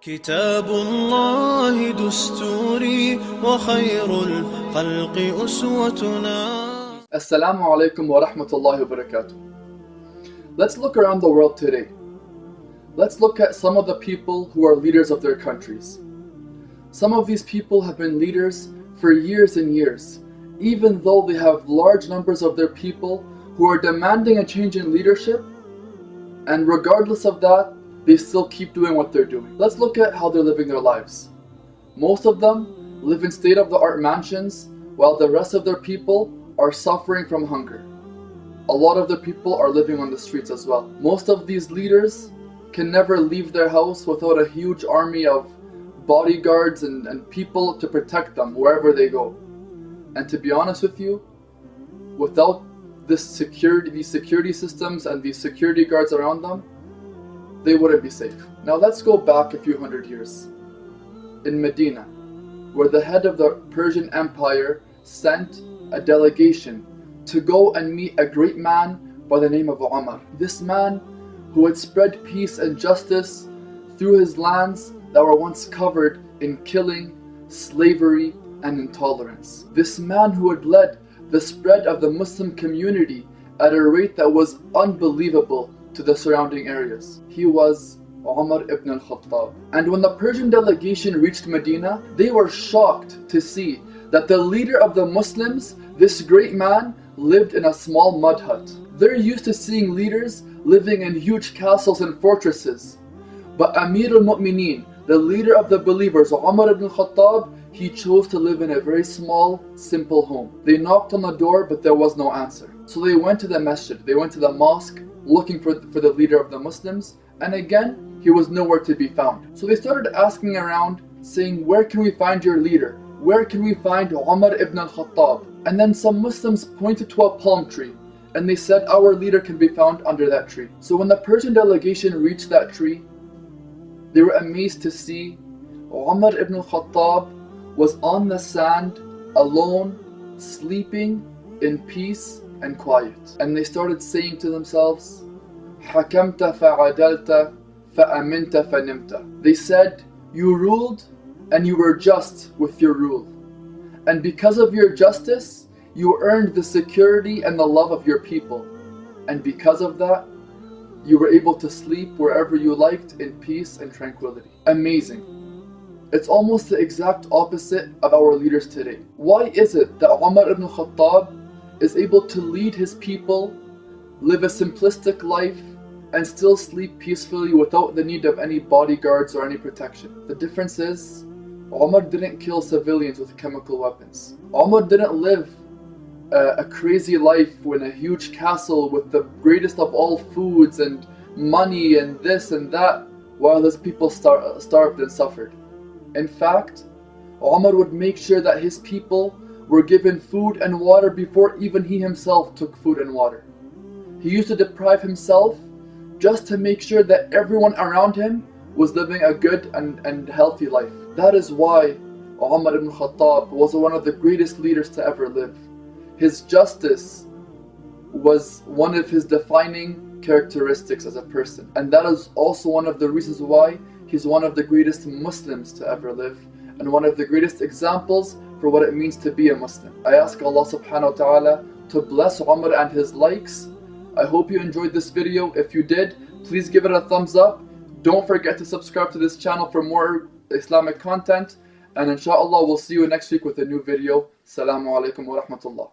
كتاب الله دستوري وخير الخلق أسوتنا. Assalamu alaikum wa rahmatullahi wa barakatuh. Let's look around the world today. Let's look at some of the people who are leaders of their countries. Some of these people have been leaders for years and years, even though they have large numbers of their people who are demanding a change in leadership, and regardless of that, they still keep doing what they're doing. Let's look at how they're living their lives. Most of them live in state-of-the-art mansions, while the rest of their people are suffering from hunger. A lot of the people are living on the streets as well. Most of these leaders can never leave their house without a huge army of bodyguards and people to protect them wherever they go. And to be honest with you, without these security systems and these security guards around them, they wouldn't be safe. Now let's go back a few hundred years. In Medina, where the head of the Persian Empire sent a delegation to go and meet a great man by the name of Umar. This man who had spread peace and justice through his lands that were once covered in killing, slavery, and intolerance. This man who had led the spread of the Muslim community at a rate that was unbelievable to the surrounding areas. He was Umar Ibn Al-Khattab. And when the Persian delegation reached Medina, they were shocked to see that the leader of the Muslims, this great man, lived in a small mud hut. They're used to seeing leaders living in huge castles and fortresses. But Amir al-Mu'mineen, the leader of the believers, Umar Ibn Al-Khattab, he chose to live in a very small, simple home. They knocked on the door, but there was no answer. So they went to the masjid, they went to the mosque, looking for the leader of the Muslims, and again, he was nowhere to be found. So they started asking around, saying, where can we find your leader? Where can we find Umar Ibn Al-Khattab? And then some Muslims pointed to a palm tree, and they said, our leader can be found under that tree. So when the Persian delegation reached that tree, they were amazed to see Umar Ibn Al-Khattab was on the sand, alone, sleeping in peace and quiet. And they started saying to themselves, حَكَمْتَ فَعَدَلْتَ فَأَمِنْتَ فَنِمْتَ. They said, you ruled and you were just with your rule. And because of your justice, you earned the security and the love of your people. And because of that, you were able to sleep wherever you liked in peace and tranquility. Amazing. It's almost the exact opposite of our leaders today. Why is it that Umar Ibn Khattab is able to lead his people, live a simplistic life, and still sleep peacefully without the need of any bodyguards or any protection? The difference is, Umar didn't kill civilians with chemical weapons. Umar didn't live a crazy life in a huge castle with the greatest of all foods and money and this and that, while his people starved and suffered. In fact, Umar would make sure that his people were given food and water before even he himself took food and water. He used to deprive himself just to make sure that everyone around him was living a good and healthy life. That is why Umar Ibn Khattab was one of the greatest leaders to ever live. His justice was one of his defining characteristics as a person. And that is also one of the reasons why he's one of the greatest Muslims to ever live, and one of the greatest examples for what it means to be a Muslim. I ask Allah subhanahu wa ta'ala to bless Umar and his likes. I hope you enjoyed this video. If you did, please give it a thumbs up. Don't forget to subscribe to this channel for more Islamic content. And inshallah, we'll see you next week with a new video. Assalamu alaikum wa rahmatullah.